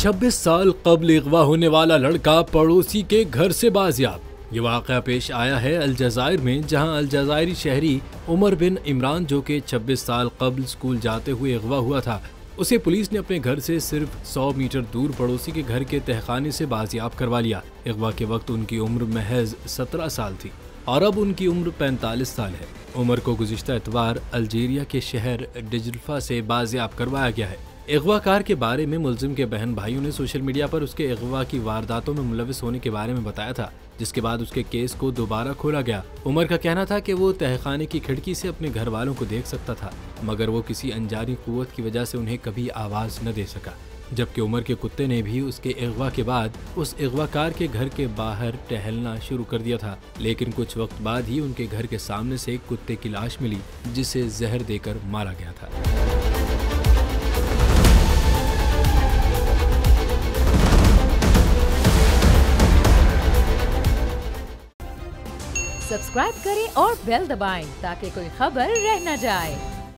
26 साल कब्ल अगवा होने वाला लड़का पड़ोसी के घर से बाजियाब। ये वाक़या पेश आया है अलजायर में, जहां अलजायरी शहरी उमर बिन इमरान, जो कि 26 साल कब्ल स्कूल जाते हुए अगवा हुआ था, उसे पुलिस ने अपने घर से सिर्फ 100 मीटर दूर पड़ोसी के घर के तहखाने से बाजियाब करवा लिया। अगवा के वक्त उनकी उम्र महज 17 साल थी और अब उनकी उम्र 45 साल है। उमर को गुज़िश्ता इतवार अल्जीरिया के शहर डिजल्फा से बाजियाब करवाया गया है। अगवाकार के बारे में मुलजिम के बहन भाइयों ने सोशल मीडिया पर उसके अगवा की वारदातों में मुलविस होने के बारे में बताया था, जिसके बाद उसके केस को दोबारा खोला गया। उमर का कहना था कि वो तहखाने की खिड़की से अपने घर वालों को देख सकता था, मगर वो किसी अनजानी कुव्वत की वजह से उन्हें कभी आवाज़ न दे सका। जबकि उमर के कुत्ते ने भी उसके अगवा के बाद उस अगवाकार के घर के बाहर टहलना शुरू कर दिया था, लेकिन कुछ वक्त बाद ही उनके घर के सामने से एक कुत्ते की लाश मिली, जिसे जहर देकर मारा गया था। सब्सक्राइब करें और बेल दबाएं ताकि कोई खबर रह न जाए।